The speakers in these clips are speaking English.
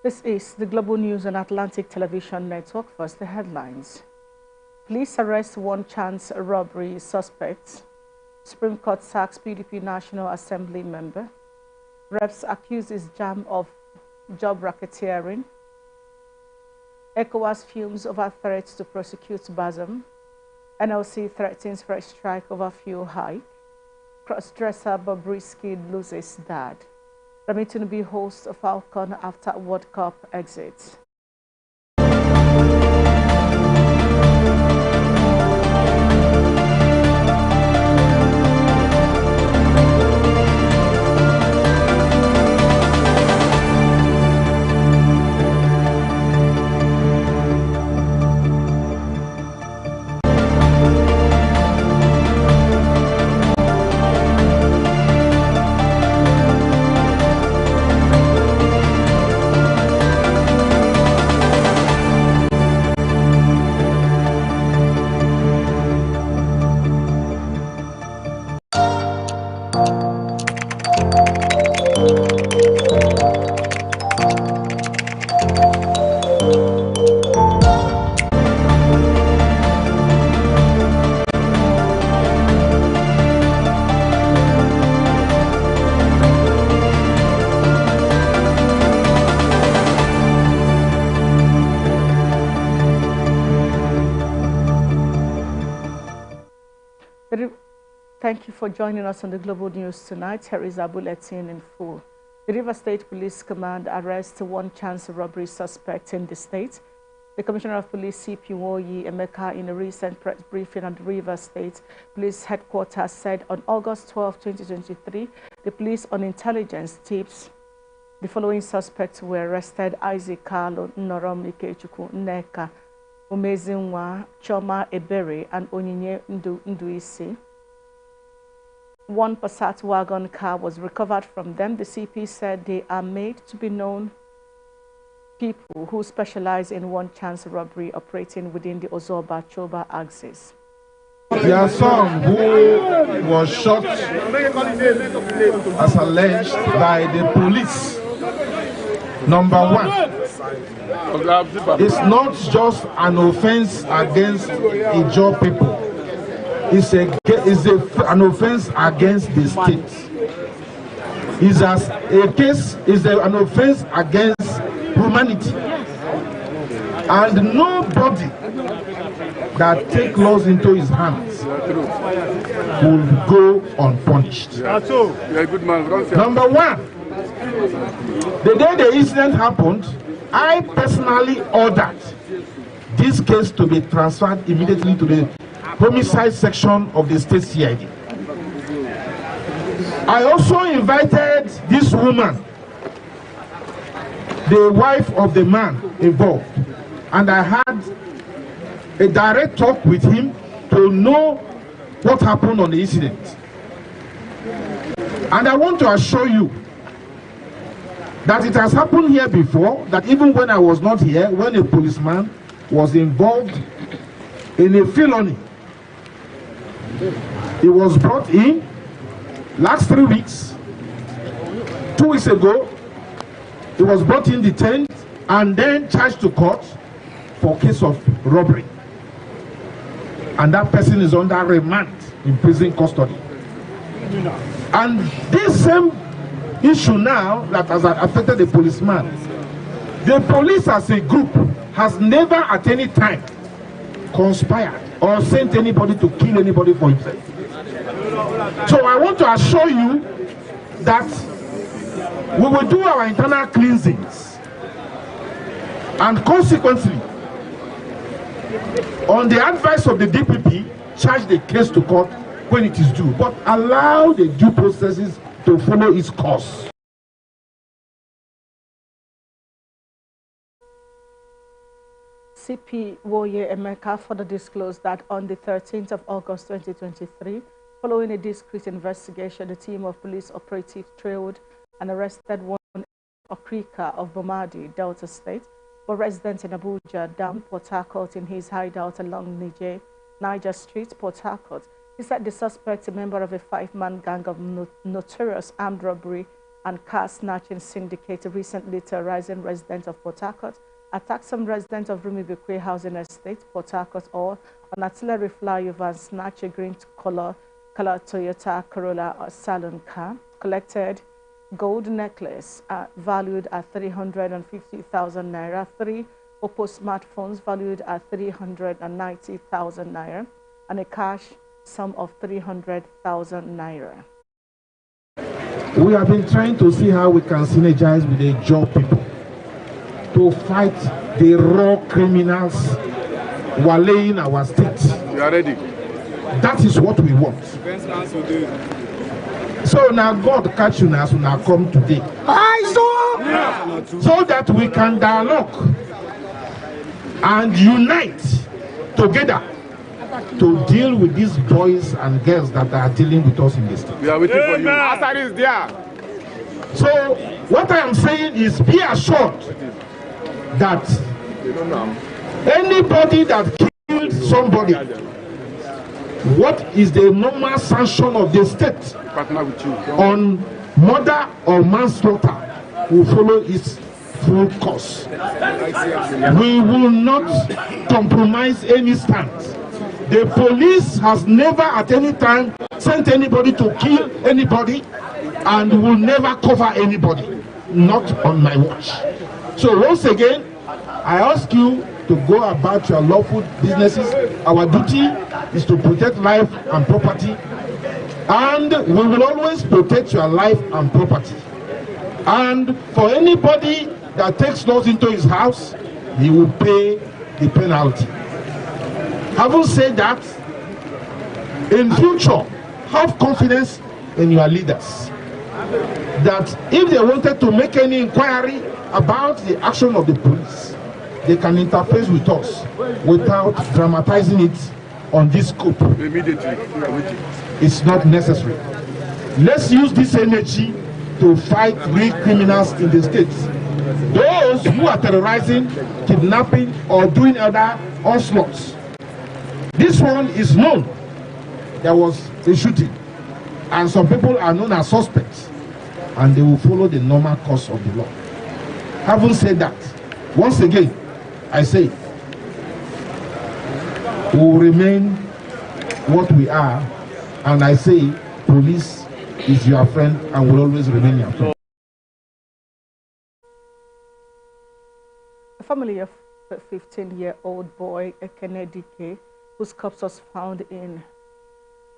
This is the Global News on Atlantic Television Network. First, the headlines. Police arrest one chance robbery suspect. Supreme Court sacks PDP National Assembly member. Reps accuses JAM of job racketeering. ECOWAS fumes over threats to prosecute Bazum. NLC threatens fresh strike over fuel hike. Cross-dresser Bobrisky loses dad. Remi Tinubu hosts a Falcon after World Cup exit. Thank you for joining us on the Global News tonight. Here is our bulletin in full. The Rivers State Police Command arrests one chance robbery suspect in the state. The Commissioner of Police, CP Woyi Emeka, in a recent press briefing at the Rivers State Police Headquarters said on August 12, 2023, the police on intelligence tips the following suspects were arrested: Isaac Carlo, Norom Ikechukwu, Nneka Umezinwa, Choma Ebere, and Onyinye Nduisi. One Passat wagon car was recovered from them. The CP said they are made to be known people who specialize in one-chance robbery operating within the Ozoba-Choba axis. There are some who was shot as alleged by the police. Number one, it's not just an offense against Ijaw people. It's an offense against the state. It's an offense against humanity. And nobody that takes laws into his hands will go unpunished. Number one, the day the incident happened, I personally ordered this case to be transferred immediately to the homicide section of the state CID. I also invited this woman, the wife of the man involved, and I had a direct talk with him to know what happened on the incident. And I want to assure you that it has happened here before, that even when I was not here, when a policeman was involved in a felony, he was brought in last 3 weeks. 2 weeks ago, he was brought in, detained, and then charged to court for case of robbery. And that person is under remand in prison custody. And this same issue now that has affected the policeman, the police as a group has never at any time conspired or sent anybody to kill anybody for himself. So I want to assure you that we will do our internal cleansings, and consequently, on the advice of the DPP, charge the case to court when it is due, but allow the due processes to follow its course. CP Woyi Emeka further disclosed that on the 13th of August 2023, following a discreet investigation, the team of police operatives trailed and arrested one Okrika of Bomadi, Delta State, for resident in Abuja, down Port Harcourt in his hideout along Niger Street, Port Harcourt. He said the suspect, a member of a 5-man gang of notorious armed robbery and car snatching syndicate recently terrorizing residents of Port Harcourt attacked some residents of Rumibikwe Housing Estate, Port Harcourt, or an artillery flyover and snatched a green color Toyota Corolla or saloon car, collected gold necklace valued at 350,000 naira, 3 Oppo smartphones valued at 390,000 naira, and a cash sum of 300,000 naira. We have been trying to see how we can synergize with the job people to fight the raw criminals waleing our state. We are ready. That is what we want. So now God catch you now, so now come today. So that we can dialogue and unite together to deal with these boys and girls that are dealing with us in the state. We are waiting for you. After is there. So what I am saying is be assured that anybody that killed somebody, what is the normal sanction of the state on murder or manslaughter will follow its full course. We will not compromise any stance. The police has never at any time sent anybody to kill anybody and will never cover anybody, not on my watch. So once again, I ask you to go about your lawful businesses. Our duty is to protect life and property, and we will always protect your life and property. And for anybody that takes laws into his house, he will pay the penalty. Having said that, in future, have confidence in your leaders that if they wanted to make any inquiry about the action of the police, they can interface with us without dramatizing it on this scope. Immediately. It's not necessary. Let's use this energy to fight real criminals in the states. Those who are terrorizing, kidnapping, or doing other onslaughts. This one is known. There was a shooting, and some people are known as suspects, and they will follow the normal course of the law. Having said that, once again, I say, we will remain what we are, and I say, police is your friend and will always remain your friend. The family of a 15-year-old boy, Kennedy K, whose corpse was found in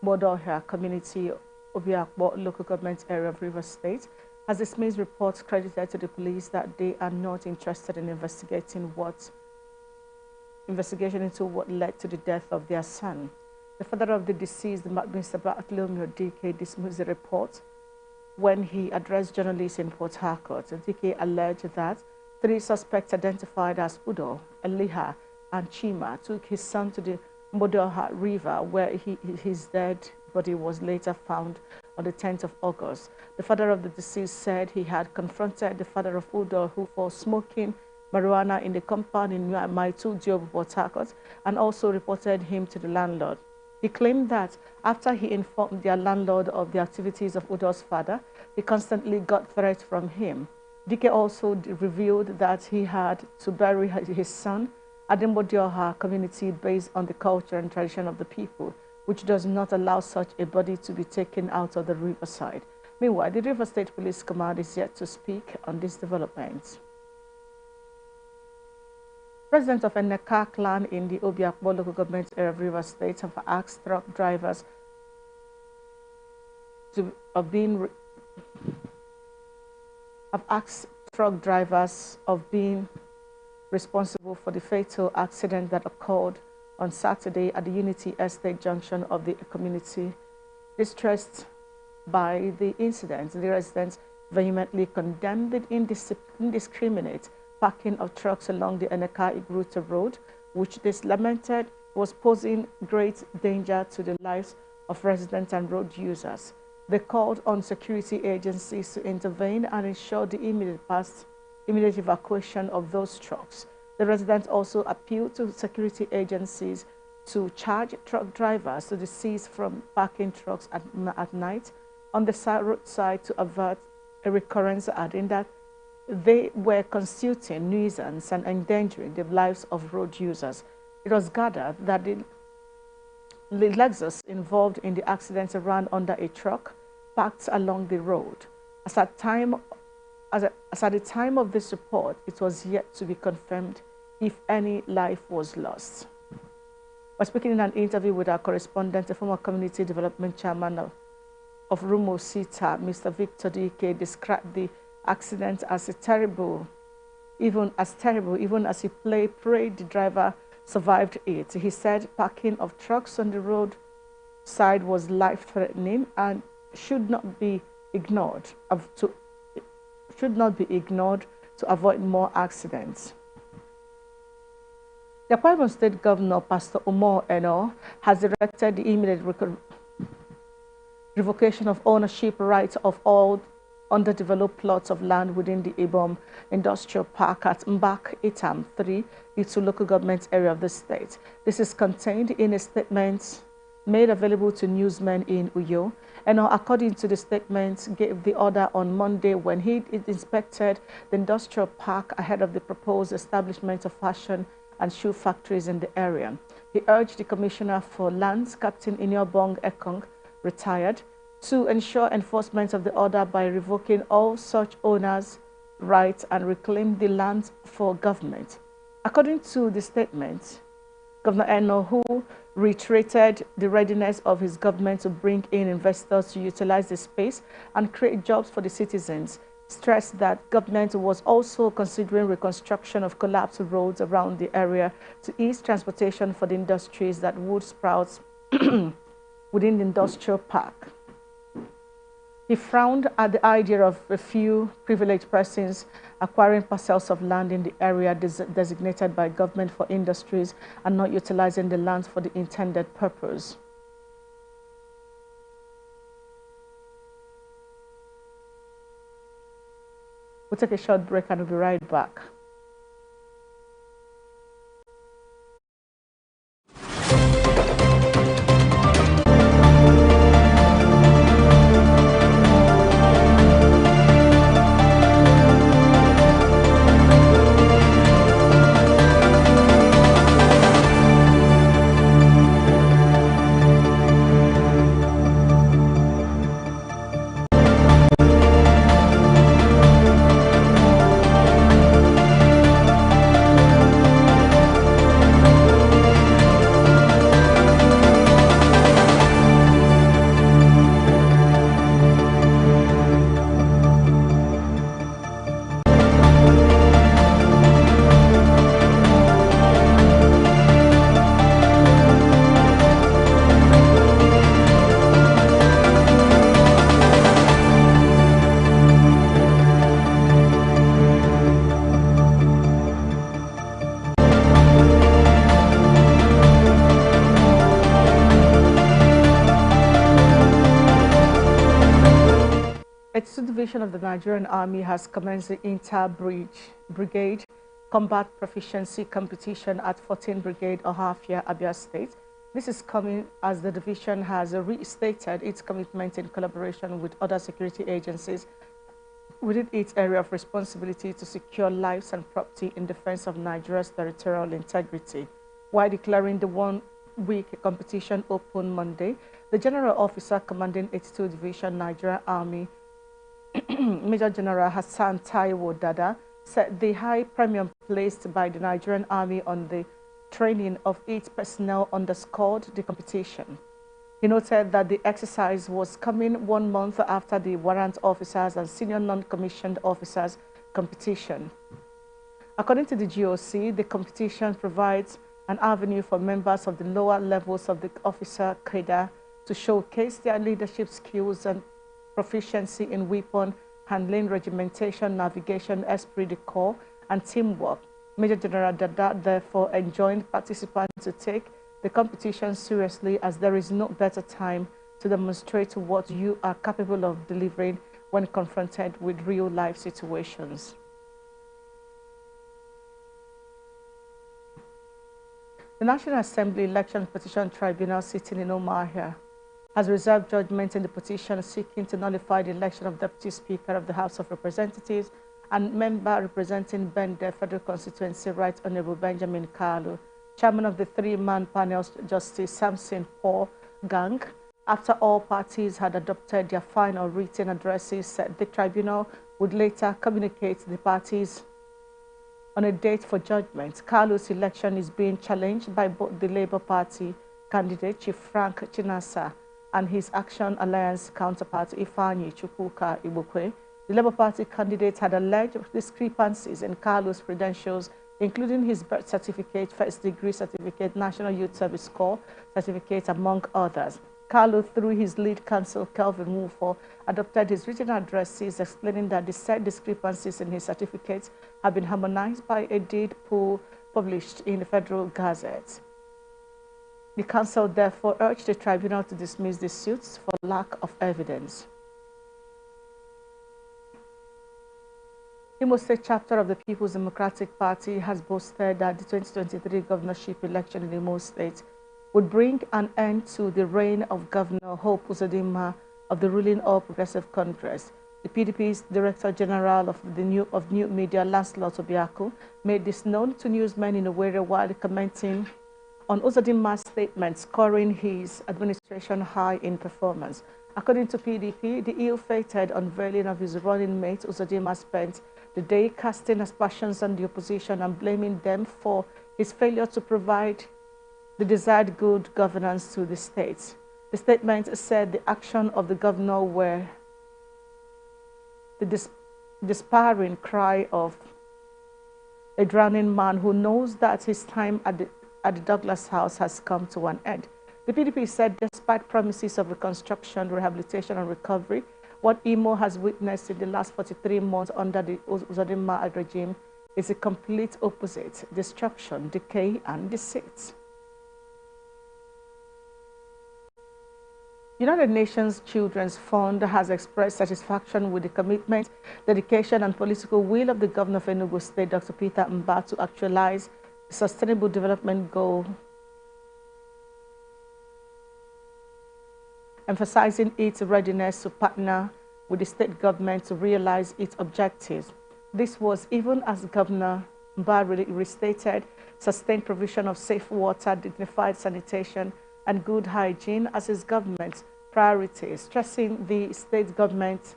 Modoha community, Obiakbo local government area of Rivers State, has dismissed reports credited to the police that they are not interested in investigation into what led to the death of their son. The father of the deceased, Mr. Bartholomew DK, dismissed the report when he addressed journalists in Port Harcourt. DK alleged that 3 suspects identified as Udo, Eliha, and Chima took his son to the Modoha River, where his dead body was later found on the 10th of August. The father of the deceased said he had confronted the father of Udo, who for smoking marijuana in the compound in Maitu Diobu, Port Harcourt, and also reported him to the landlord. He claimed that after he informed their landlord of the activities of Udo's father, he constantly got threats from him. DK also revealed that he had to bury his son at the Modioha community based on the culture and tradition of the people, which does not allow such a body to be taken out of the riverside. Meanwhile, the River State Police Command is yet to speak on this development. President of Eneka clan in the Obiakbo local government area of Rivers State have asked truck drivers of being responsible for the fatal accident that occurred on Saturday at the Unity Estate junction of the community. Distressed by the incident, the residents vehemently condemned the indiscriminate parking of trucks along the Eneka Igruta road, which they lamented was posing great danger to the lives of residents and road users. They called on security agencies to intervene and ensure the immediate evacuation of those trucks. The residents also appealed to security agencies to charge truck drivers to desist from parking trucks at night on the roadside to avert a recurrence, adding that they were constituting nuisance and endangering the lives of road users. It was gathered that the Lexus involved in the accident ran under a truck parked along the road. As at the time of this report, it was yet to be confirmed if any life was lost. But speaking in an interview with our correspondent, the former community development chairman of Rumo Sita, Mr. Victor Dike, described the accident as terrible, even as he prayed the driver survived it. He said parking of trucks on the road side was life-threatening and should not be ignored to avoid more accidents. The Akwa Ibom State Governor, Pastor Umar Eno, has directed the immediate revocation of ownership rights of all underdeveloped plots of land within the Ibom Industrial Park at Mbak Itam 3, Itu local government area of the state. This is contained in a statement made available to newsmen in Uyo. And according to the statement, gave the order on Monday when he inspected the industrial park ahead of the proposed establishment of fashion and shoe factories in the area. He urged the Commissioner for Lands, Captain Inyobong Ekong, retired, to ensure enforcement of the order by revoking all such owners' rights and reclaim the land for government. According to the statement, Governor Eno, who reiterated the readiness of his government to bring in investors to utilize the space and create jobs for the citizens, stressed that government was also considering reconstruction of collapsed roads around the area to ease transportation for the industries that would sprout within the industrial park. He frowned at the idea of a few privileged persons acquiring parcels of land in the area designated by government for industries and not utilizing the land for the intended purpose. We'll take a short break and we'll be right back. Division of the Nigerian Army has commenced the inter-brigade combat proficiency competition at 14th Brigade Ohafia, Abia State. This is coming as the division has restated its commitment in collaboration with other security agencies within its area of responsibility to secure lives and property in defense of Nigeria's territorial integrity. While declaring the one-week competition open Monday, the General Officer commanding 82 Division Nigerian Army, Major General Hassan Taiwo Dada, said the high premium placed by the Nigerian Army on the training of its personnel underscored the competition. He noted that the exercise was coming 1 month after the warrant officers and senior non-commissioned officers competition. According to the GOC, the competition provides an avenue for members of the lower levels of the officer cadre to showcase their leadership skills and proficiency in weapon handling, regimentation, navigation, esprit de corps, and teamwork. Major General Dada therefore enjoined participants to take the competition seriously, as there is no better time to demonstrate what you are capable of delivering when confronted with real-life situations. The National Assembly Election Petition Tribunal sitting in Omahia has reserved judgment in the petition seeking to nullify the election of Deputy Speaker of the House of Representatives and member representing Bende Federal Constituency, Right Honorable Benjamin Kalu, chairman of the three-man panel, Justice Samson Paul Gang. After all parties had adopted their final written addresses, the tribunal would later communicate to the parties on a date for judgment. Kalu's election is being challenged by both the Labour Party candidate, Chief Frank Chinasa, and his Action Alliance counterpart, Ifeanyi Chukwuka Igbokwe. The Labour Party candidate had alleged discrepancies in Kalu's credentials, including his birth certificate, first degree certificate, National Youth Service Corps certificate, among others. Kalu, through his lead counsel, Kelvin Wufo, adopted his written addresses explaining that the said discrepancies in his certificates have been harmonized by a deed poll published in the Federal Gazette. The council therefore urged the tribunal to dismiss the suits for lack of evidence. Imo State chapter of the People's Democratic Party has boasted that the 2023 governorship election in Imo State would bring an end to the reign of Governor Hope Uzodinma of the ruling All Progressive Congress. The PDP's Director General of New Media, Lancelot Obiaku, made this known to newsmen in Owerri while commenting on Uzodinma's statement, scoring his administration high in performance. According to PDP, the ill-fated unveiling of his running mate Uzodinma spent the day casting aspersions on the opposition and blaming them for his failure to provide the desired good governance to the state. The statement said the action of the governor were the despairing cry of a drowning man who knows that his time at the Douglas House has come to an end. The PDP said despite promises of reconstruction, rehabilitation and recovery, what Imo has witnessed in the last 43 months under the Uzodinma regime is a complete opposite: destruction, decay and deceit. United Nations Children's Fund has expressed satisfaction with the commitment, dedication, and political will of the governor of Enugu State, Dr. Peter Mba, to actualize the Sustainable Development Goal, emphasizing its readiness to partner with the state government to realize its objectives. This was even as Governor Mba restated sustained provision of safe water, dignified sanitation, and good hygiene as his government's priorities, stressing the state government's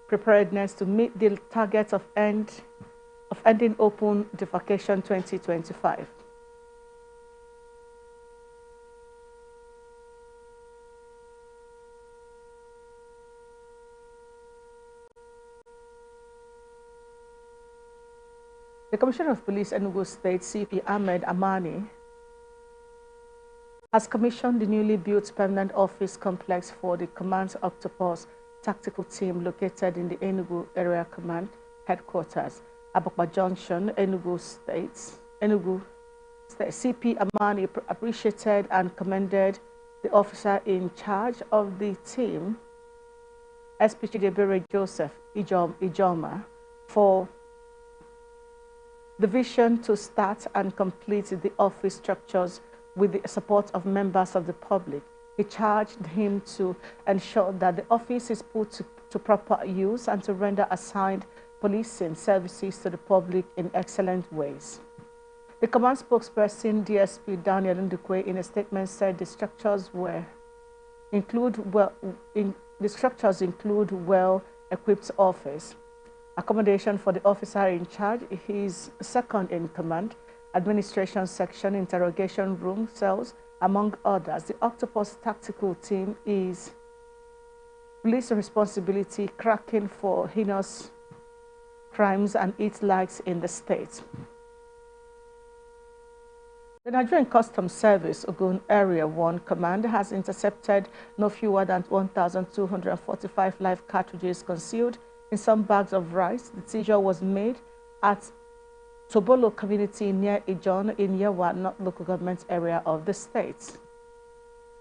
preparedness to meet the target of ending open defecation 2025. The Commissioner of Police, Enugu State, CP Ahmed Amani, has commissioned the newly built permanent office complex for the Command Octopus Tactical Team located in the Enugu Area Command Headquarters, Abakpa Junction, Enugu State. CP Amani appreciated and commended the officer in charge of the team, SP Chidebere Joseph Ijoma, for the vision to start and complete the office structures with the support of members of the public. He charged him to ensure that the office is put to proper use and to render assigned policing services to the public in excellent ways. The command spokesperson, DSP Daniel Ndukwe, in a statement said the structures include well-equipped office, accommodation for the officer in charge, his second in command, administration section, interrogation room, cells, among others. The Octopus Tactical Team is police responsibility, cracking for heinous crimes and its likes in the state. The Nigerian Customs Service Ogun Area 1 Command has intercepted no fewer than 1,245 live cartridges concealed in some bags of rice. The seizure was made at Tobolo community near Ijon in Yewa, North local government area of the state.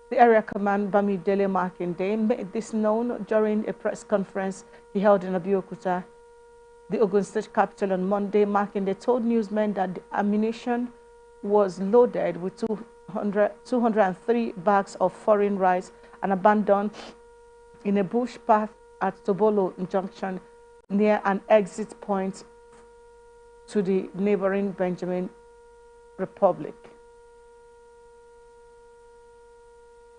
The area command Bamidele Makinde made this known during a press conference he held in Abeokuta, the Ogun State capital, on Monday. Makinde told newsmen that the ammunition was loaded with 203 bags of foreign rice and abandoned in a bush path at Tobolo Junction near an exit point to the neighboring Benjamin Republic.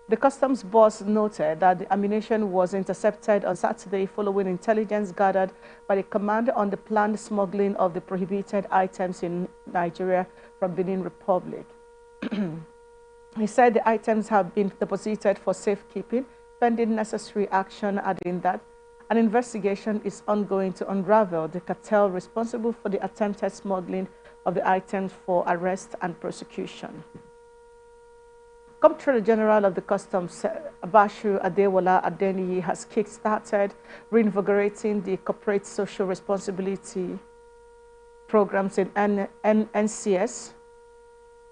The customs boss noted that the ammunition was intercepted on Saturday following intelligence gathered by the command on the planned smuggling of the prohibited items in Nigeria from Benin Republic. He said the items have been deposited for safekeeping, pending necessary action, adding that an investigation is ongoing to unravel the cartel responsible for the attempted smuggling of the items for arrest and prosecution. Comptroller General of the Customs, Bashu Adewola Adeniyi, has kick-started reinvigorating the corporate social responsibility programs in NCS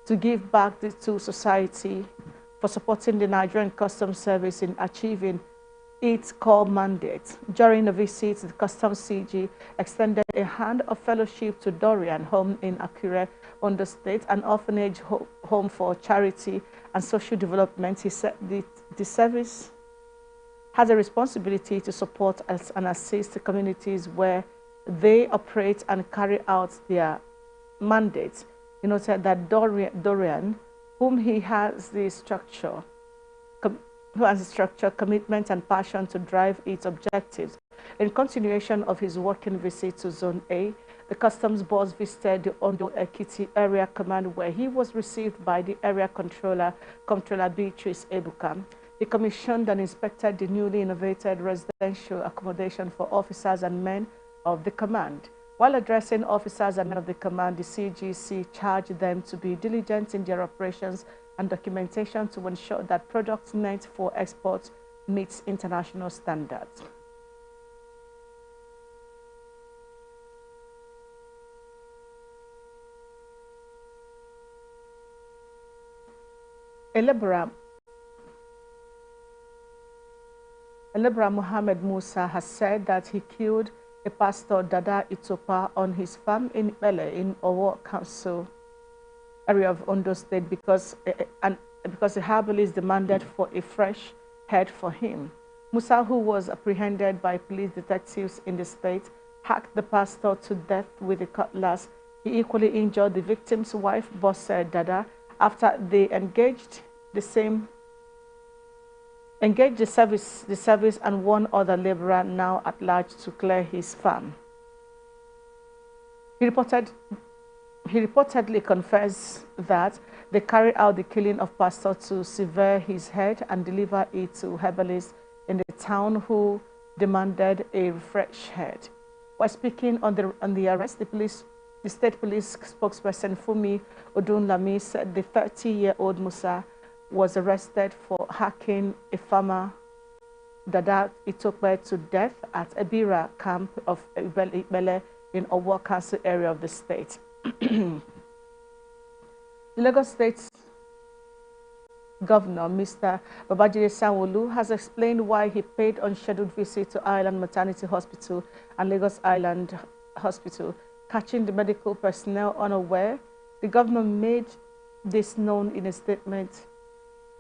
to give back to society for supporting the Nigerian Customs Service in achieving its core mandate. During a visit, the Customs CG extended a hand of fellowship to Dorian Home in Akure, Ondo State, an orphanage home for charity and social development. He said the service has a responsibility to support and assist the communities where they operate and carry out their mandates. He noted that Dorian, who has the structure, commitment and passion to drive its objectives. In continuation of his working visit to Zone A, the customs boss visited the Ondo Ekiti Area Command, where he was received by the area controller, Comptroller Beatrice Ebuka. He commissioned and inspected the newly innovated residential accommodation for officers and men of the command. While addressing officers and men of the command, the CGC charged them to be diligent in their operations and documentation to ensure that products meant for export meets international standards. Elebra Muhammad Musa has said that he killed a pastor, Dada Itopa, on his farm in Bele in Owo Council area of Ondo State because the herbalist demanded for a fresh head for him. Musa, who was apprehended by police detectives in the state, hacked the pastor to death with a cutlass. He equally injured the victim's wife, Bosse Dada, after they engaged the service and one other laborer now at large to clear his farm. He reportedly confessed that they carried out the killing of pastor to sever his head and deliver it to herbalists in the town who demanded a fresh head. While speaking on the arrest, the state police spokesperson Fumi Odunlami said the 30-year-old Musa was arrested for hacking a farmer, Dada Itope, to death at Ebira camp of Ibele in Owo Council area of the state. The Lagos State Governor, Mr. Babajide Sanwo-Olu, has explained why he paid unscheduled visit to Island Maternity Hospital and Lagos Island Hospital, catching the medical personnel unaware. The governor made this known in a statement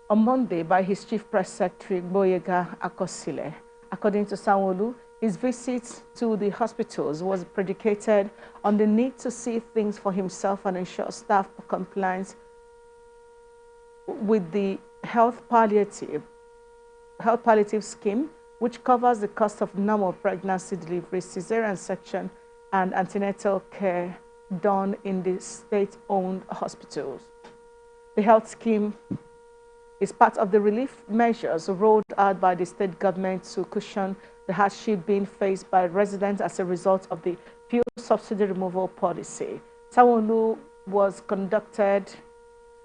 on Monday by his chief press secretary, Boyega Akosile. According to Sanwo-Olu, his visit to the hospitals was predicated on the need to see things for himself and ensure staff compliance with the health palliative scheme, which covers the cost of normal pregnancy delivery, cesarean section, and antenatal care done in the state-owned hospitals. The health scheme is part of the relief measures rolled out by the state government to cushion the hardship being faced by residents as a result of the fuel subsidy removal policy. Sanwo-Olu was conducted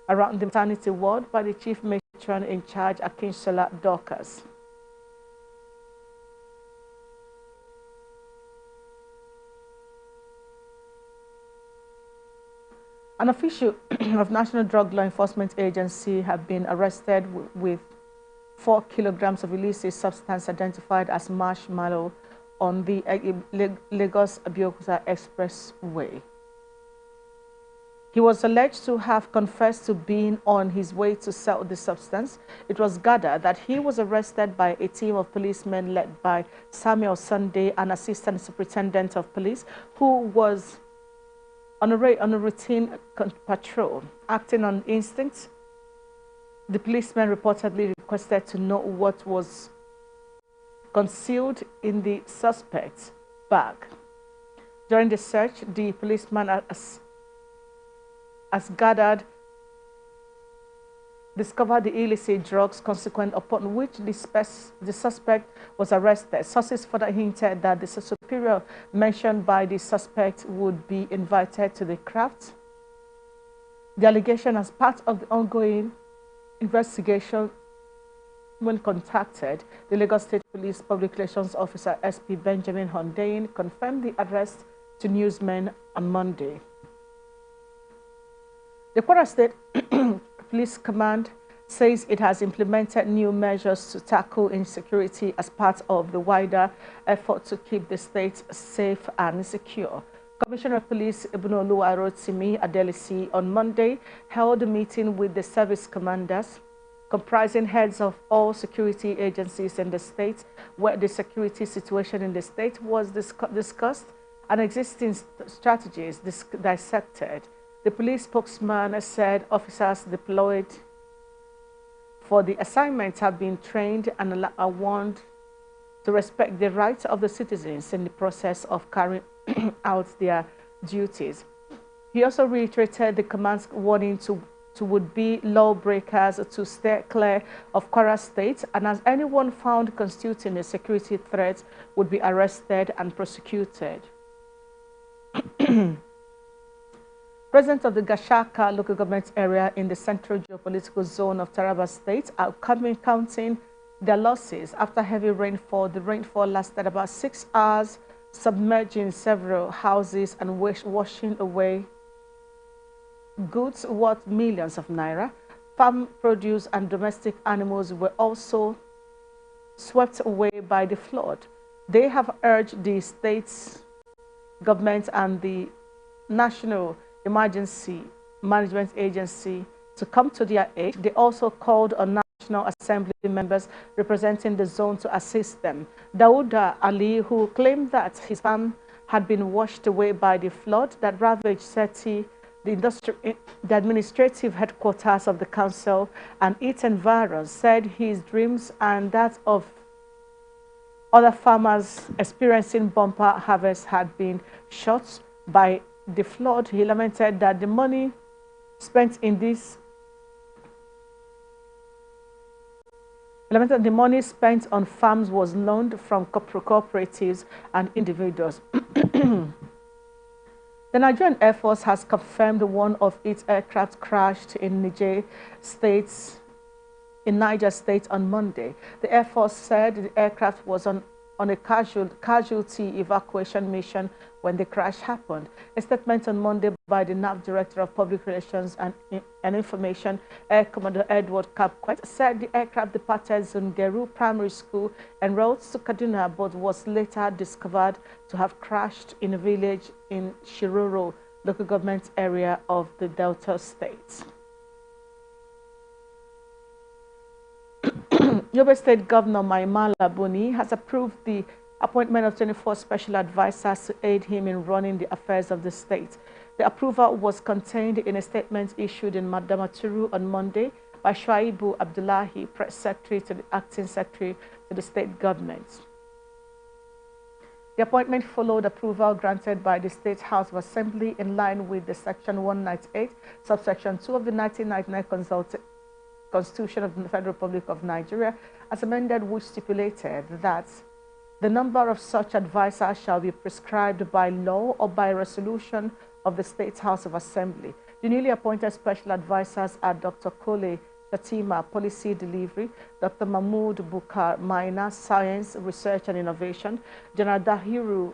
around the maternity ward by the chief matron in charge, Akinshola Dorcas. An official of National Drug Law Enforcement Agency have been arrested with 4 kilograms of illicit substance identified as marshmallow on the Lagos-Abeokuta Expressway. He was alleged to have confessed to being on his way to sell the substance. It was gathered that he was arrested by a team of policemen led by Samuel Sunday, an assistant superintendent of police, who was on a routine patrol. Acting on instinct, the policeman reportedly requested to know what was concealed in the suspect's bag. During the search, the policeman as gathered discovered the illicit drugs, consequent upon which the suspect was arrested. Sources further hinted that the superior mentioned by the suspect would be invited to the craft. The allegation, as part of the ongoing investigation, when contacted, the Lagos State Police Public Relations Officer SP Benjamin Hundain confirmed the arrest to newsmen on Monday. The Kwara State Police Command says it has implemented new measures to tackle insecurity as part of the wider effort to keep the state safe and secure. Commissioner of Police Ibunoluwa Rotimi Adelisi on Monday held a meeting with the service commanders, comprising heads of all security agencies in the state, where the security situation in the state was discussed and existing strategies dissected. The police spokesman said officers deployed for the assignment have been trained and are warned to respect the rights of the citizens in the process of carrying out their duties. He also reiterated the command's warning to would-be lawbreakers to stay clear of Kwara State, and as anyone found constituting a security threat would be arrested and prosecuted. Residents of the Gashaka local government area in the central geopolitical zone of Taraba State are counting their losses after heavy rainfall. The rainfall lasted about 6 hours, submerging several houses and washing away goods worth millions of naira. Farm produce and domestic animals were also swept away by the flood. They have urged the state's government and the National Emergency Management Agency to come to their aid. They also called on National Assembly members representing the zone to assist them. Dauda Ali, who claimed that his farm had been washed away by the flood that ravaged Seti, the administrative headquarters of the council and its environs, said his dreams and that of other farmers experiencing bumper harvests had been shot by the flood. He lamented that the money spent in this on farms was loaned from cooperatives and individuals. The Nigerian Air Force has confirmed one of its aircraft crashed in Niger State on Monday. The Air Force said the aircraft was on a casualty evacuation mission when the crash happened. A statement on Monday by the NAV Director of Public Relations and Information, Air Commodore Edward Kapkwet, said the aircraft departed Zungeru Primary School en route to Kaduna, but was later discovered to have crashed in a village in Shiroro, local government area of the Delta State. Yobe State Governor Maimala Buni has approved the appointment of 24 special advisors to aid him in running the affairs of the state. The approval was contained in a statement issued in Madamaturu on Monday by Shuaibu Abdullahi, Press Secretary to the Acting Secretary to the state government. The appointment followed approval granted by the State House of Assembly in line with the Section 198, subsection 2 of the 1999 Constitution of the Federal Republic of Nigeria, as amended, which stipulated that the number of such advisors shall be prescribed by law or by resolution of the State House of Assembly. The newly appointed special advisors are Dr. Kole Shatima, Policy Delivery; Dr. Mahmoud Bukar, Minor, Science, Research and Innovation; General Dahiru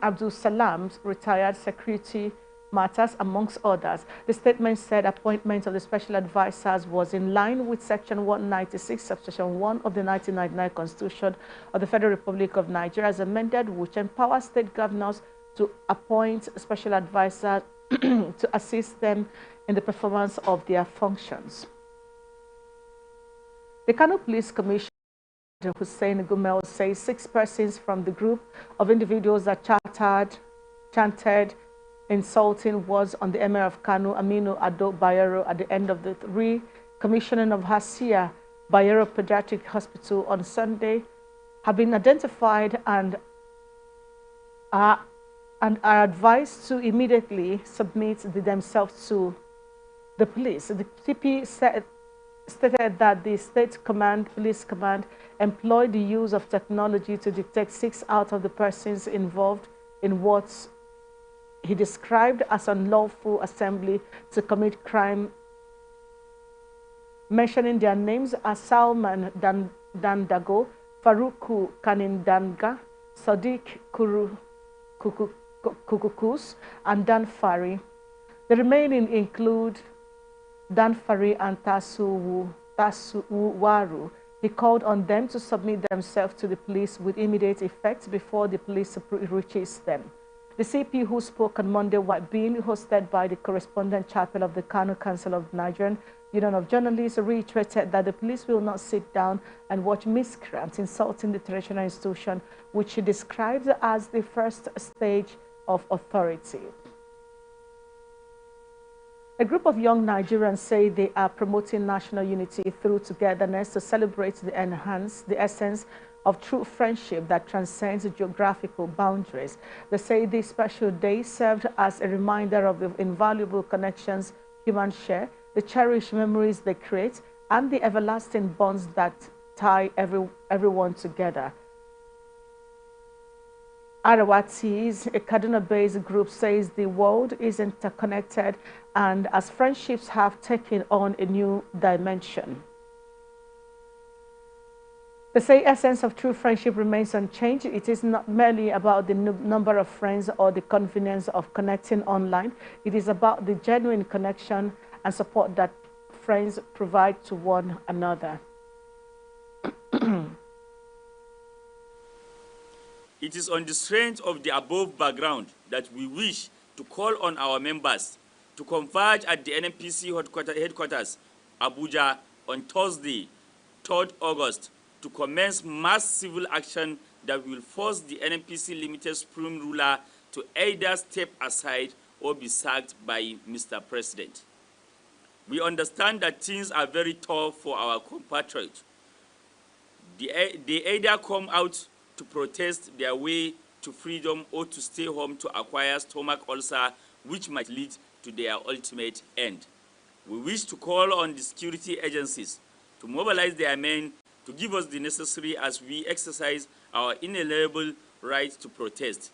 Abdul Salam, Retired, Security Matters, amongst others. The statement said appointment of the special advisors was in line with Section 196, subsection 1 of the 1999 Constitution of the Federal Republic of Nigeria, as amended, which empowers state governors to appoint special advisors to assist them in the performance of their functions. The Kano Police Commissioner Hussein Gumel says 6 persons from the group of individuals that chanted insulting words on the Emir of Kano, Aminu Ado Bayero, at the end of the recommissioning of Hasia Bayero Pediatric Hospital on Sunday have been identified and are advised to immediately submit themselves to the police. The TP stated that the police command employed the use of technology to detect 6 out of the persons involved in what he described as unlawful assembly to commit crime, mentioning their names as Salman Dandago, Faruku Kanindanga, Sadiq Kukukus, and Dan Fari. The remaining include Dan Fari and Tasuwaru. He called on them to submit themselves to the police with immediate effect before the police reaches them. The CP, who spoke on Monday while being hosted by the correspondent chapel of the Kano Council of Nigerian Union of Journalists, reiterated that the police will not sit down and watch miscreants insulting the traditional institution, which he describes as the first stage of authority. A group of young Nigerians say they are promoting national unity through togetherness to celebrate the essence of true friendship that transcends geographical boundaries. They say this special day served as a reminder of the invaluable connections humans share, the cherished memories they create, and the everlasting bonds that tie everyone together. Arawatis, a Kaduna-based group, says the world is interconnected and as friendships have taken on a new dimension. They say essence of true friendship remains unchanged. It is not merely about the number of friends or the convenience of connecting online. It is about the genuine connection and support that friends provide to one another. It is on the strength of the above background that we wish to call on our members to converge at the NNPC headquarters, Abuja, on Thursday, 3rd August, to commence mass civil action that will force the NNPC Limited Supreme Ruler to either step aside or be sacked by Mr. President. We understand that things are very tough for our compatriots. They either come out to protest their way to freedom or to stay home to acquire stomach ulcer, which might lead to their ultimate end. We wish to call on the security agencies to mobilize their men to give us the necessary as we exercise our inalienable right to protest.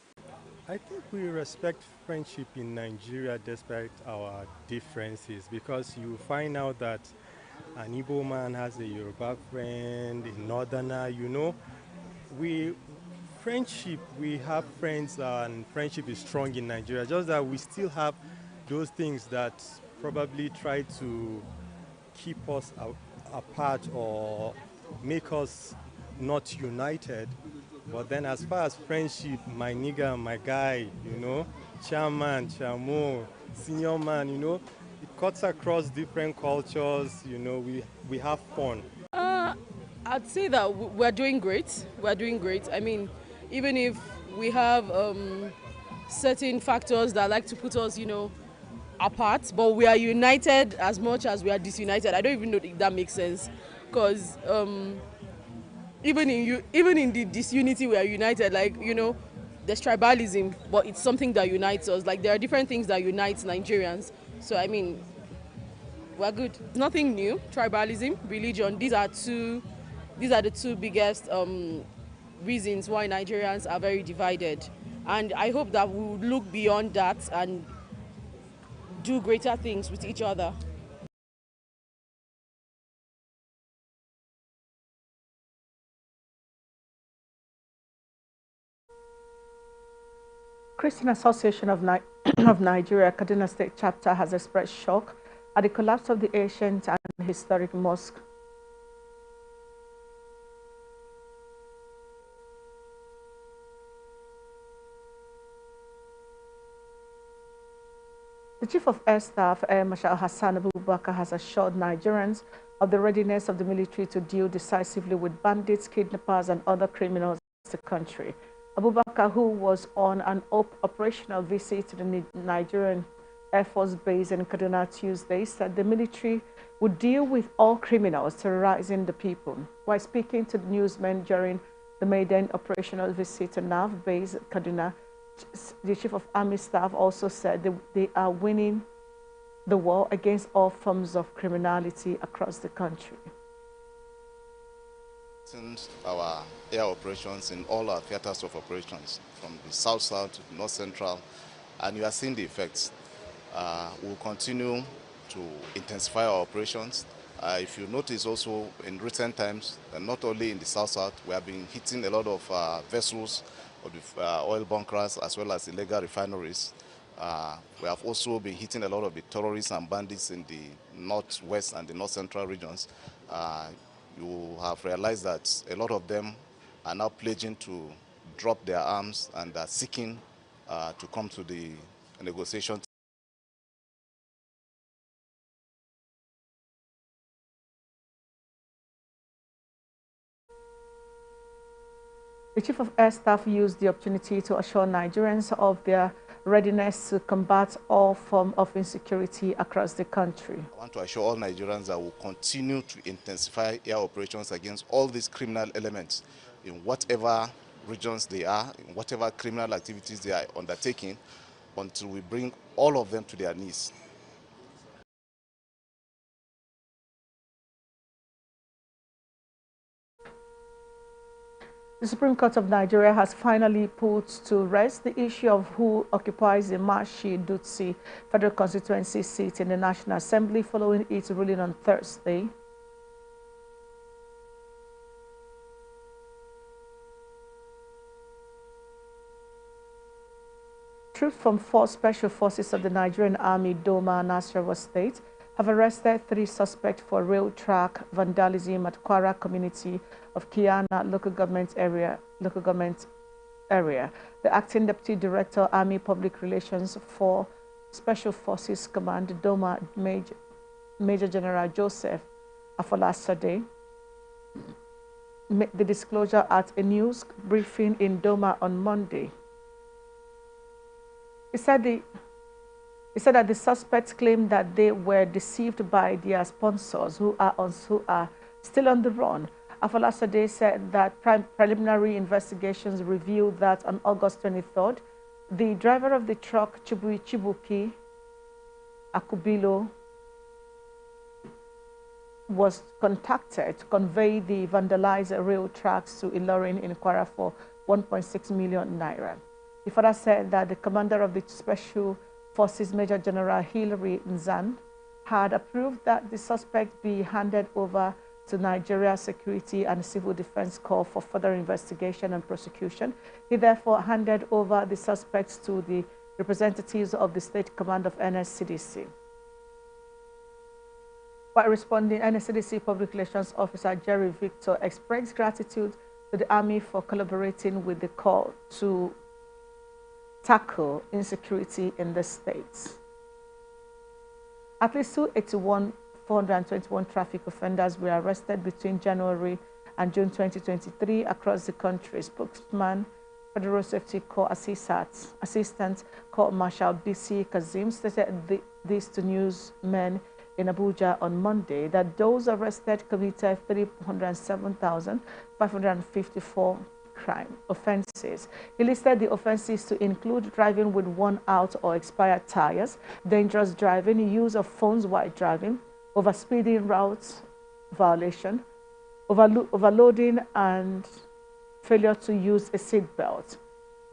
I think we respect friendship in Nigeria despite our differences, because you find out that an Igbo man has a Yoruba friend, a Northerner, you know. We have friends and friendship is strong in Nigeria, just that we still have those things that probably try to keep us apart or make us not united. But then as far as friendship, my nigga, my guy, you know, chairman, chamo, senior man, you know, it cuts across different cultures, you know, we have fun. I'd say that we're doing great. We're doing great. I mean, even if we have certain factors that like to put us, you know, apart, but we are united as much as we are disunited. I don't even know if that makes sense, because even in the disunity we are united. Like, you know, there's tribalism, but it's something that unites us. Like, there are different things that unite Nigerians. So I mean, we're good. Nothing new. Tribalism, religion. These are the two biggest reasons why Nigerians are very divided. And I hope that we will look beyond that and do greater things with each other. Christian Association of Nigeria, Kaduna State Chapter, has expressed shock at the collapse of the ancient and historic mosque. The Chief of Air Staff, Air Marshal Hassan Abubakar, has assured Nigerians of the readiness of the military to deal decisively with bandits, kidnappers, and other criminals in the country. Abubakar, who was on an operational visit to the Nigerian Air Force Base in Kaduna Tuesday, said the military would deal with all criminals terrorizing the people. While speaking to the newsmen during the maiden operational visit to NAV Base Kaduna, the Chief of Army Staff also said they are winning the war against all forms of criminality across the country. Since our air operations in all our theaters of operations, from the south-south to the north-central, and you are seeing the effects. We'll continue to intensify our operations. If you notice also in recent times, not only in the south-south, we have been hitting a lot of vessels of the oil bunkers as well as illegal refineries. We have also been hitting a lot of the terrorists and bandits in the northwest and the north-central regions. You have realized that a lot of them are now pledging to drop their arms and are seeking to come to the negotiation. The Chief of Air Staff used the opportunity to assure Nigerians of their readiness to combat all forms of insecurity across the country. I want to assure all Nigerians that we'll continue to intensify air operations against all these criminal elements in whatever regions they are, in whatever criminal activities they are undertaking, until we bring all of them to their knees. The Supreme Court of Nigeria has finally put to rest the issue of who occupies the Mashi Dutsi Federal Constituency seat in the National Assembly following its ruling on Thursday. Troops from 4 Special Forces of the Nigerian Army, Doma, Nasarawa State, have arrested 3 suspects for rail track vandalism at Kwara community of Kiana local government area. The acting deputy director, Army Public Relations for Special Forces Command, Doma, Major General Joseph Afolasade, made the disclosure at a news briefing in Doma on Monday. He said that the suspects claimed that they were deceived by their sponsors who are still on the run. Afolasade said that preliminary investigations revealed that on August 23rd, the driver of the truck, Chibuki Akubilo, was contacted to convey the vandalized rail tracks to Ilorin in Kwara for 1.6 million naira. The father said that the commander of the Special Forces, Major General Hilary Nzan, had approved that the suspect be handed over to Nigeria Security and Civil Defense Corps for further investigation and prosecution. He therefore handed over the suspects to the representatives of the State Command of NSCDC. While responding, NSCDC Public Relations Officer Jerry Victor expressed gratitude to the Army for collaborating with the Corps to tackle insecurity in the states. At least 421 traffic offenders were arrested between January and June 2023 across the country. Spokesman, Federal Safety Corps Assistant Corps Marshal BC Kazim stated this to newsmen in Abuja on Monday, that those arrested committed 307,554 crime offenses. He listed the offenses to include driving with worn out or expired tires, dangerous driving, use of phones while driving, overspeeding routes violation, overloading, and failure to use a seatbelt.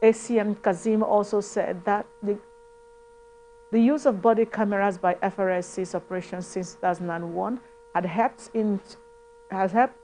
ACM Kazim also said that the use of body cameras by FRSC's operations since 2001 has helped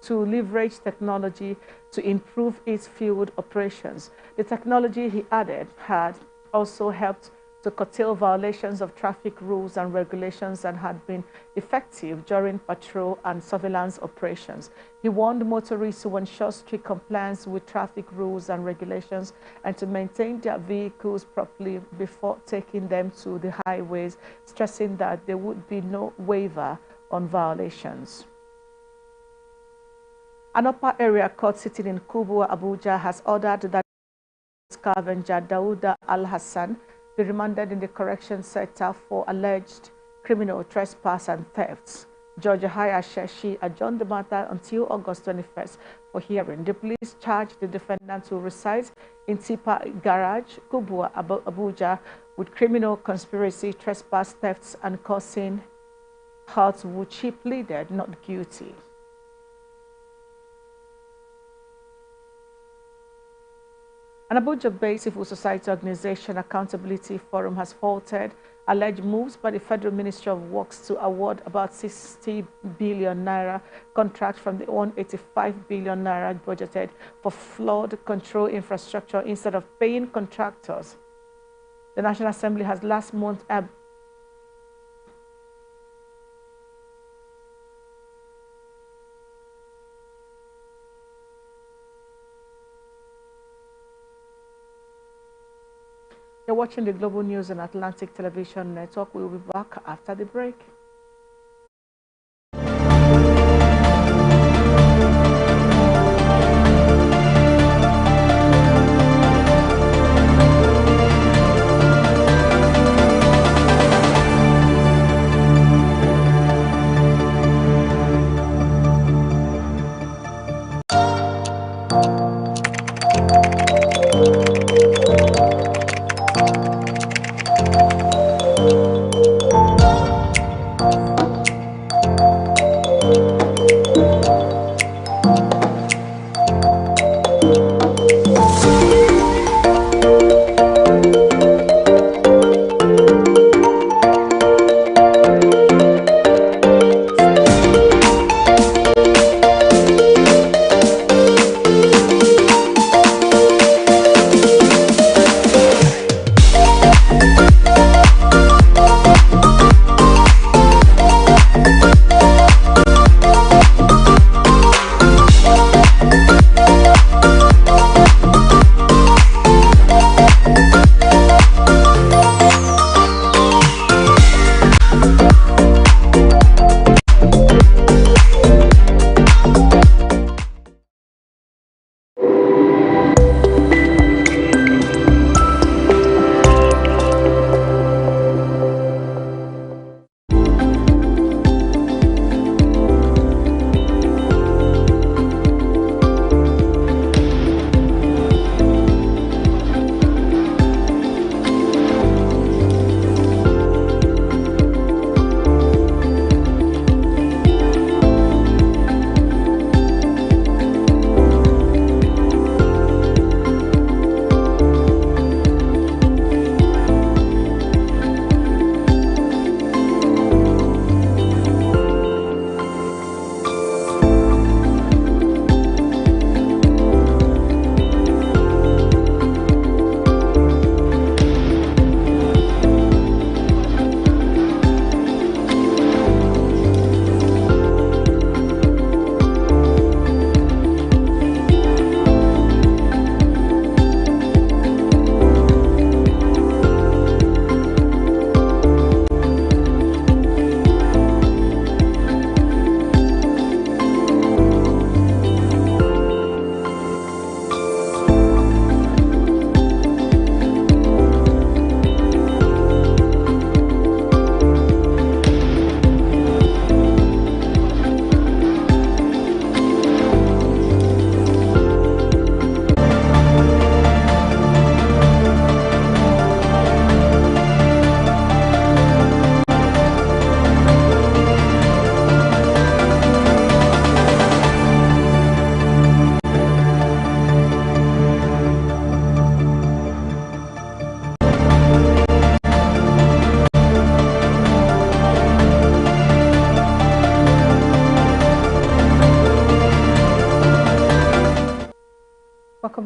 to leverage technology to improve its field operations. The technology, he added, had also helped to curtail violations of traffic rules and regulations and had been effective during patrol and surveillance operations. He warned motorists to ensure strict compliance with traffic rules and regulations and to maintain their vehicles properly before taking them to the highways, stressing that there would be no waiver on violations. An upper area court sitting in Kubwa, Abuja, has ordered that scavenger Dauda Al-Hassan be remanded in the correction center for alleged criminal trespass and thefts. Judge Haya Sheshi adjourned the matter until August 21st for hearing. The police charged the defendant who resides in Tipa Garage, Kubwa, Abuja, with criminal conspiracy, trespass, thefts, and causing hurt, which he pleaded not guilty. An Abuja-based civil society organization, Accountability Forum, has faulted alleged moves by the Federal Ministry of Works to award about 60 billion naira contract from the 185 billion naira budgeted for flood control infrastructure instead of paying contractors. The National Assembly has last month You're watching the Global News on Atlantic Television Network. We'll be back after the break.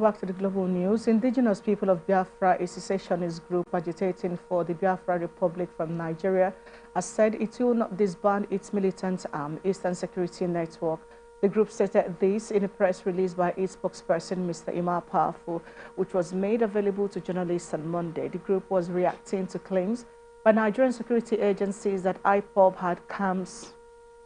back to the global news. Indigenous people of Biafra, a secessionist group agitating for the Biafra Republic from Nigeria, has said it will not disband its militant arm, Eastern Security Network. The group stated this in a press release by its spokesperson, Mr. Imar Powerful, which was made available to journalists on Monday. The group was reacting to claims by Nigerian security agencies that IPOB had camps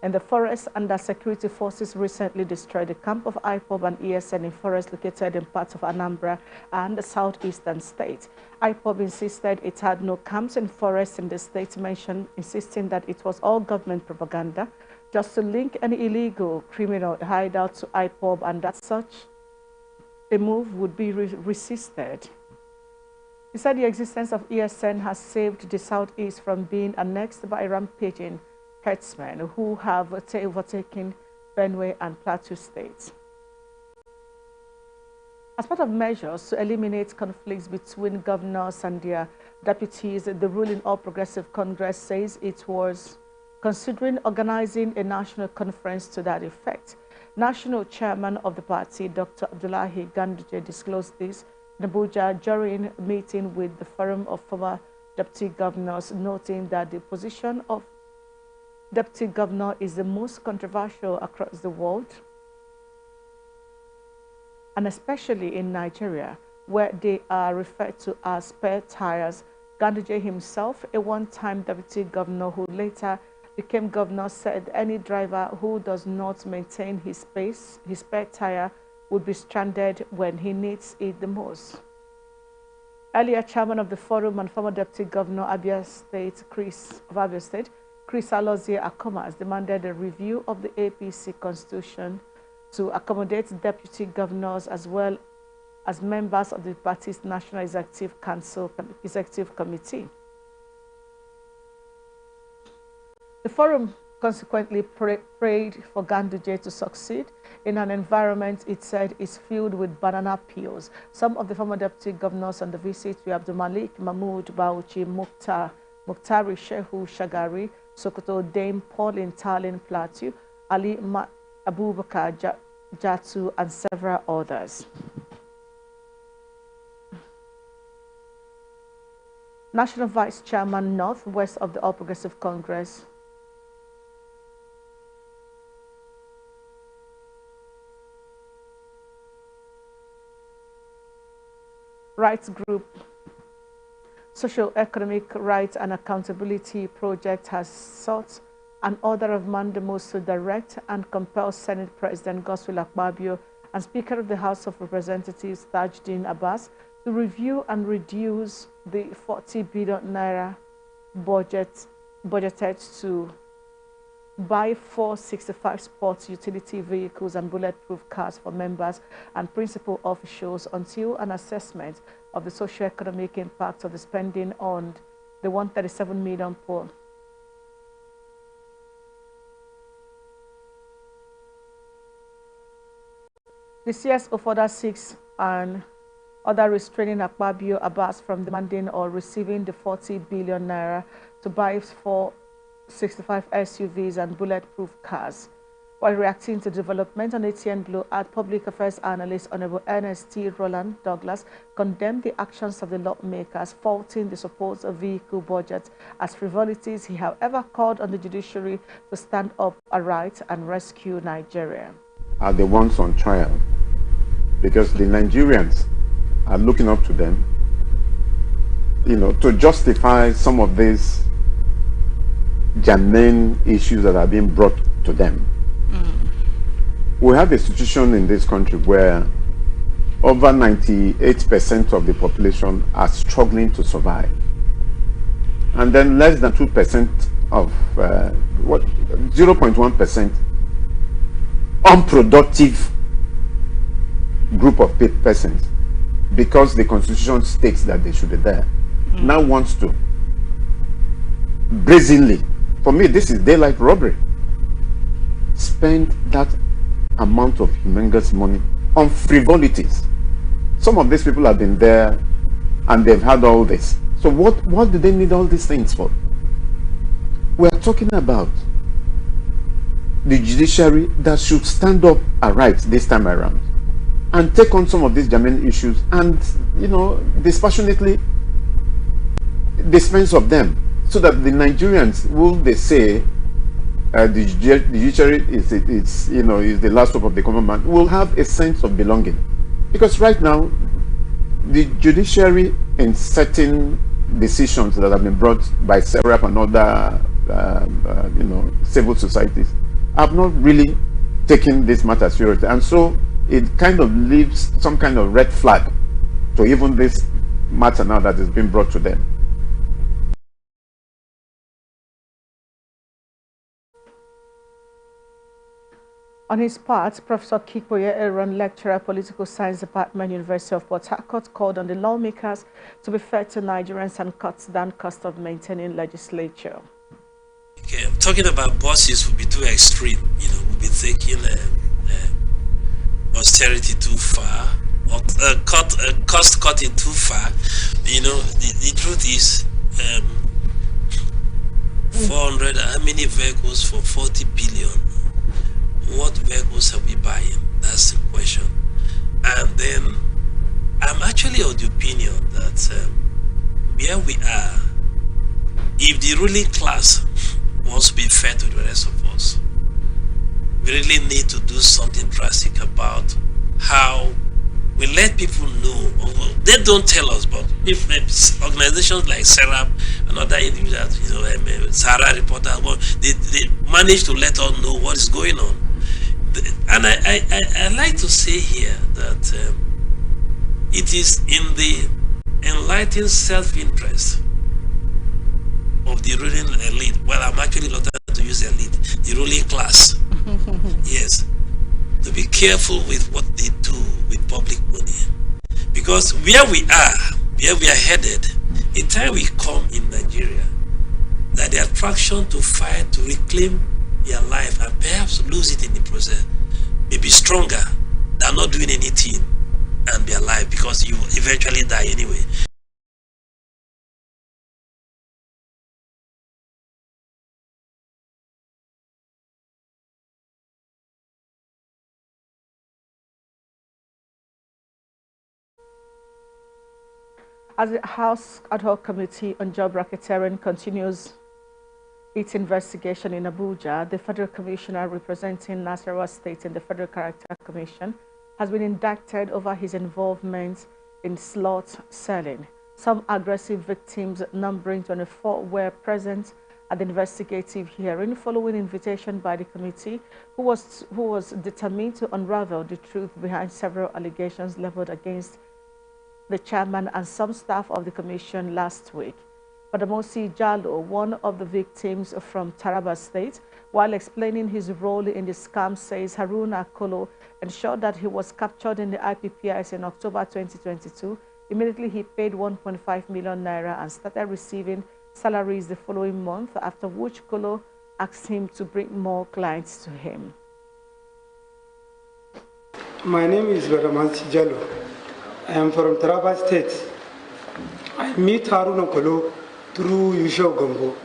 in the forest and that security forces recently destroyed the camp of IPOB and ESN in forests located in parts of Anambra and the southeastern state. IPOB insisted it had no camps in forests in the state, insisting that it was all government propaganda just to link an illegal criminal hideout to IPOB, and that such a move would be resisted. He said the existence of ESN has saved the southeast from being annexed by rampaging herdsmen who have overtaken Benue and Plateau states. As part of measures to eliminate conflicts between governors and their deputies, the ruling All Progressive Congress says it was considering organizing a national conference to that effect. National chairman of the party, Dr. Abdullahi Ganduje, disclosed this in Abuja during a meeting with the Forum of Former Deputy Governors, noting that the position of Deputy Governor is the most controversial across the world, and especially in Nigeria, where they are referred to as spare tires. Ganduje himself, a one-time Deputy Governor who later became governor, said any driver who does not maintain his spare tire would be stranded when he needs it the most. Earlier, chairman of the forum and former Deputy Governor of Abia State, Chris Alozie Akomas, demanded a review of the APC constitution to accommodate deputy governors as well as members of the party's National Executive Committee. The forum consequently prayed for Ganduje to succeed in an environment it said is filled with banana peels. Some of the former deputy governors on the visit were Abdul Malik Mahmood Bauchi, Muktari Shehu Shagari, Sokoto Dame Pauline Talin Plateau, Ali Abubakar Jatu, and several others. National Vice Chairman Northwest of the All Progressive Congress, Rights Group Socio-Economic Rights and Accountability Project has sought an order of mandamus to direct and compel Senate President Godswill Akpabio and Speaker of the House of Representatives Tajuddin Abbas to review and reduce the 40 billion naira budgeted to buy 465 sports utility vehicles and bulletproof cars for members and principal officials until an assessment of the socio-economic impact of the spending on the 137 million poor. The CSO further seeks an order restraining Akpabio Abbas from demanding or receiving the 40 billion naira to buy 465 SUVs and bulletproof cars. While reacting to development on ATN Blue, Public Affairs Analyst Honorable Ernest T. Roland Douglas condemned the actions of the lawmakers, faulting the supposed vehicle budget as frivolities. He, however, called on the judiciary to stand up aright and rescue Nigeria. Are the ones on trial, because the Nigerians are looking up to them, to justify some of these germane issues that are being brought to them. We have a situation in this country where over 98% of the population are struggling to survive, and then less than 2% of 0.1% unproductive group of persons, because the constitution states that they should be there, now wants to brazenly, for me this is daylight robbery, spend that amount of humongous money on frivolities. Some of these people have been there and they've had all this. So what do they need all these things for? We are talking about the judiciary that should stand up aright this time around and take on some of these germane issues and, you know, dispassionately dispense of them, so that the Nigerians, will they say the judiciary is the last hope of the common man, will have a sense of belonging. Because right now, the judiciary in certain decisions that have been brought by SERAP and other civil societies have not really taken this matter seriously, and so it kind of leaves some kind of red flag to even this matter now that is being brought to them. On his part, Professor Kikboye Aaron, lecturer, Political Science Department, University of Port Harcourt, called on the lawmakers to be fair to Nigerians and cut down cost of maintaining legislature. Okay, I'm talking about bosses will be too extreme. We'll be taking austerity too far, or cost cutting too far. The truth is, 400. How many vehicles for 40 billion? What vehicles are we buying? That's the question. And then I'm actually of the opinion that where we are, if the ruling class wants to be fair to the rest of us, we really need to do something drastic about how we let people know. They don't tell us, but if organizations like SERAP and other individuals, Sahara Reporters, they manage to let us know what is going on. And I like to say here that it is in the enlightened self-interest of the ruling elite. Well, I'm actually not to use elite, the ruling class. Yes, to be careful with what they do with public money, because where we are headed, in time we come in Nigeria, that the attraction to fight to reclaim their life and perhaps lose it in the process may be stronger than not doing anything and be alive, because you eventually die anyway. As the House Ad Hoc Committee on Job Racketeering continues its investigation in Abuja, the Federal Commissioner representing Nasarawa State in the Federal Character Commission has been indicted over his involvement in slot selling. Some aggressive victims, numbering 24, were present at the investigative hearing following invitation by the committee, who was determined to unravel the truth behind several allegations leveled against the chairman and some staff of the commission last week. Badamosi Jalo, one of the victims from Taraba State, while explaining his role in the scam, says Haruna Kolo ensured that he was captured in the IPPIS in October 2022. Immediately, he paid 1.5 million naira and started receiving salaries the following month, after which Kolo asked him to bring more clients to him. My name is Badamosi Jalo. I am from Taraba State. I meet Haruna Kolo through Yusho Gombo,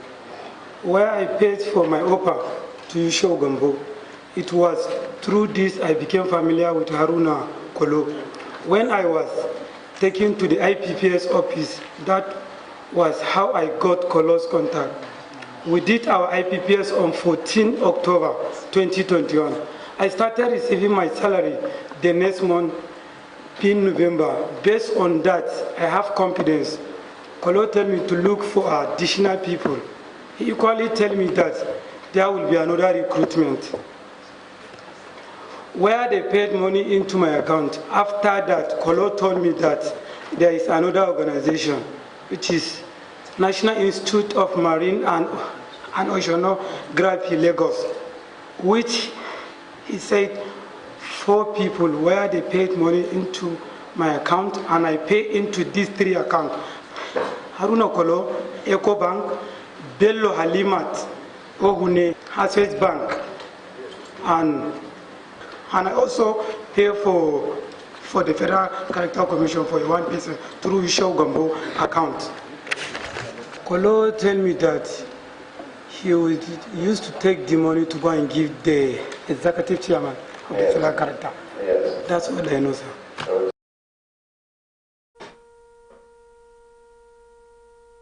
where I paid for my OPA to Yusho Gombo. It was through this I became familiar with Haruna Kolo. When I was taken to the IPPS office, that was how I got Kolo's contact. We did our IPPS on 14 October 2021. I started receiving my salary the next month in November. Based on that, I have confidence. Kolo told me to look for additional people. He equally told me that there will be another recruitment, where they paid money into my account. After that, Kolo told me that there is another organization, which is National Institute of Marine and Oceanography, Lagos, which he said 4 people, where they paid money into my account and I pay into these 3 accounts. Haruna Kolo, EcoBank, Bello Halimat, Ohune, Access Bank, and I also pay for the Federal Character Commission for one person through Yusho Gombo account. Kolo tell me that he used to take the money to go and give the executive chairman of the Federal Character. That's what I know, sir.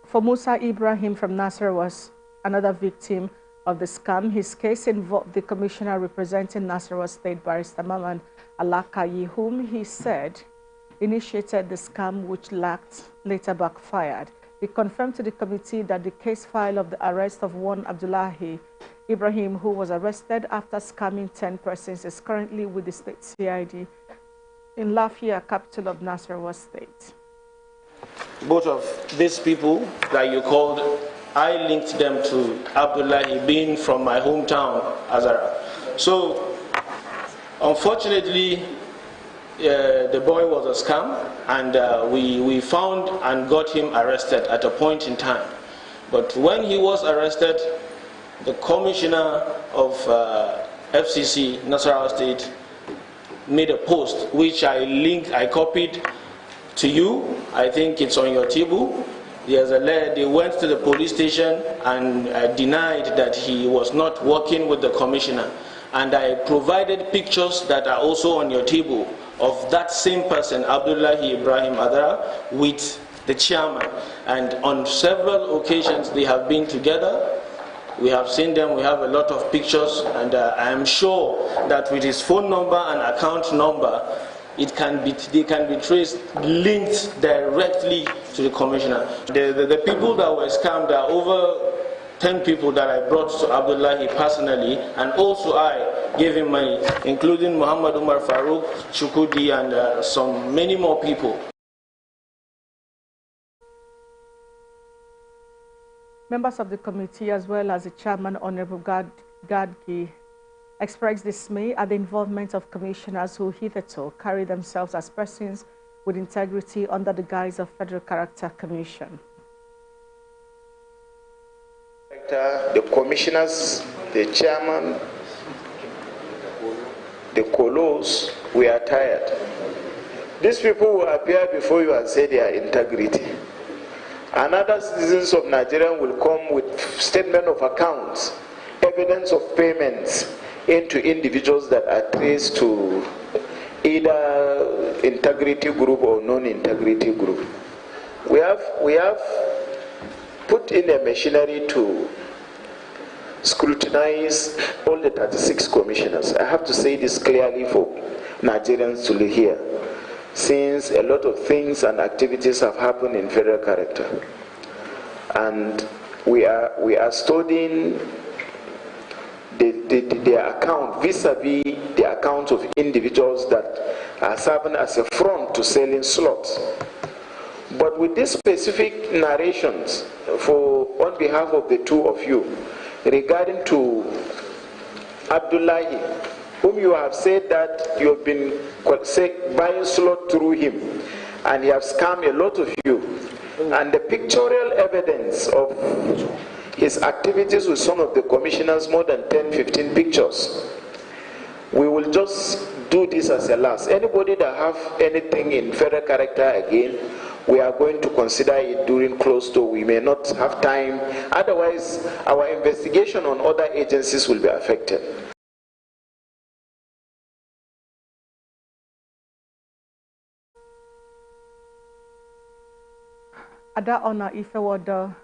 For Musa Ibrahim from Nasser was another victim of the scam. His case involved the commissioner representing Nasarawa State, Barrister Maman Alakayi, whom he said initiated the scam, which later backfired. He confirmed to the committee that the case file of the arrest of one Abdullahi Ibrahim, who was arrested after scamming 10 persons, is currently with the state CID in Lafia, capital of Nasarawa State. Both of these people that you called, I linked them to Abdullahi being from my hometown, Azara. So, unfortunately, the boy was a scam, and we found and got him arrested at a point in time. But when he was arrested, the commissioner of FCC, Nasarawa State, made a post which I copied to you. I think it's on your table. They went to the police station and denied that he was not working with the commissioner. And I provided pictures that are also on your table of that same person, Abdullahi Ibrahim Adara, with the chairman. And on several occasions they have been together. We have seen them, we have a lot of pictures, and I am sure that with his phone number and account number, they can be traced, linked directly to the commissioner. The people that were scammed are over 10 people that I brought to Abdullahi personally, and also I gave him money, including Muhammad Umar Farouk, Shukudi, and many more people. Members of the committee, as well as the chairman, Honorable Gadgi, expressed dismay at the involvement of commissioners who hitherto carry themselves as persons with integrity under the guise of Federal Character Commission. The commissioners, the chairman, the colos, we are tired. These people will appear before you and say their integrity. And other citizens of Nigeria will come with statement of accounts, evidence of payments into individuals that are traced to either integrity group or non-integrity group. We have put in a machinery to scrutinize all the 36 commissioners. I have to say this clearly for Nigerians to hear, since a lot of things and activities have happened in federal character. And we are studying their account vis-a-vis the account of individuals that are serving as a front to selling slots. But with these specific narrations on behalf of the two of you regarding to Abdullahi, whom you have said that you have been buying slot through him, and he has scammed a lot of you, and the pictorial evidence of his activities with some of the commissioners, more than 10-15 pictures. We will just do this as a last. Anybody that have anything in federal character again, we are going to consider it during close door. We may not have time. Otherwise, our investigation on other agencies will be affected. Ada Ona Ifewodo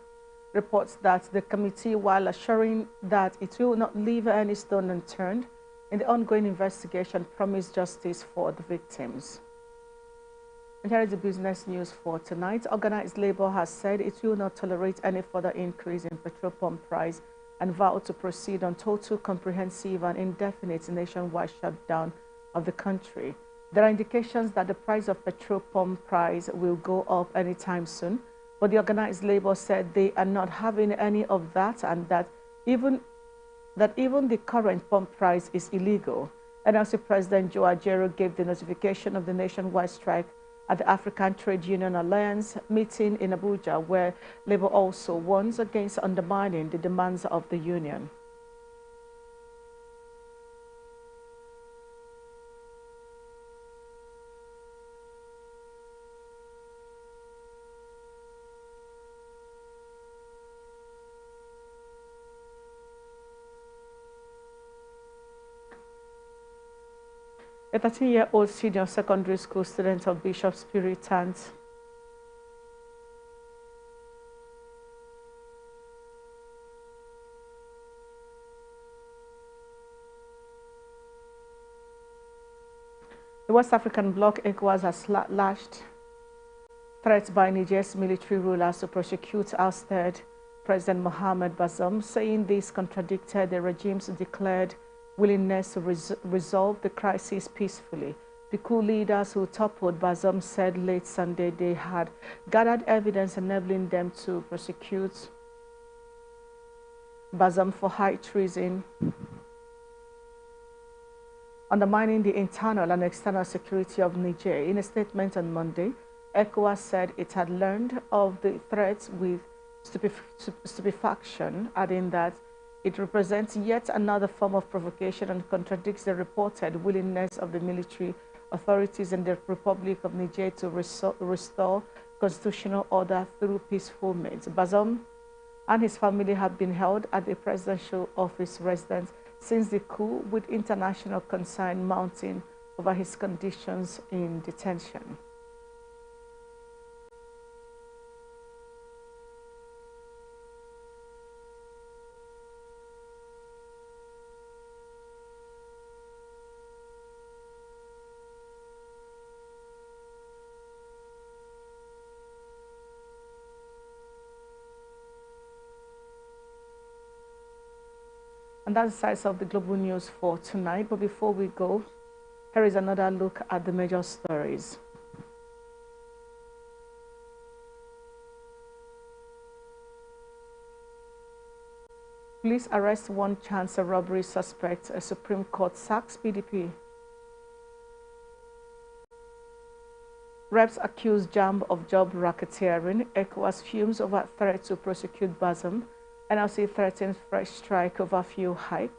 reports that the committee, while assuring that it will not leave any stone unturned in the ongoing investigation, promised justice for the victims. And here is the business news for tonight. Organized Labour has said it will not tolerate any further increase in petrol pump price and vowed to proceed on total, comprehensive and indefinite nationwide shutdown of the country. There are indications that the price of petrol pump price will go up anytime soon, but the Organized Labour said they are not having any of that, and that even the current pump price is illegal. NLC President Joe Ajero gave the notification of the nationwide strike at the African Trade Union Alliance meeting in Abuja, where Labour also warns against undermining the demands of the union. A 13-year-old senior secondary school student of Bishop Spirit the West African bloc ECOWAS has lashed threats by Niger's military rulers to prosecute ousted President Mohamed Bazoum, saying this contradicted the regime's declared willingness to resolve the crisis peacefully. The coup leaders who toppled Bazoum said late Sunday they had gathered evidence enabling them to prosecute Bazoum for high treason, undermining the internal and external security of Niger. In a statement on Monday, ECOWAS said it had learned of the threats with stupefaction, adding that it represents yet another form of provocation and contradicts the reported willingness of the military authorities in the Republic of Niger to restore constitutional order through peaceful means. Bazoum and his family have been held at the presidential office residence since the coup, with international concern mounting over his conditions in detention. And that's the size of the global news for tonight. But before we go, here is another look at the major stories. Police arrest one chance robbery suspect. A Supreme Court sacks PDP. Reps accuse JAMB of job racketeering. ECOWAS fumes over threat to prosecute Bazoum. NLC threatens fresh strike over fuel hike.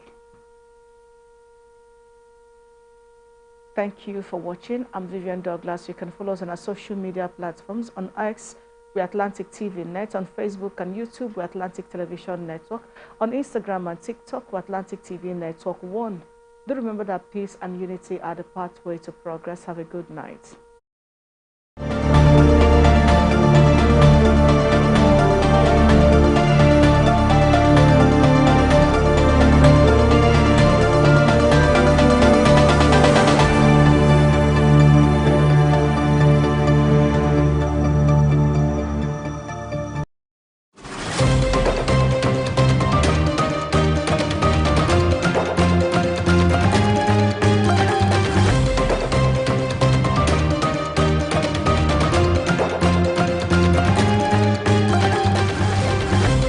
Thank you for watching. I'm Vivian Douglas. You can follow us on our social media platforms. On X, we're Atlantic TV Net. On Facebook and YouTube, we're Atlantic Television Network. On Instagram and TikTok, we're Atlantic TV Network 1. Do remember that peace and unity are the pathway to progress. Have a good night.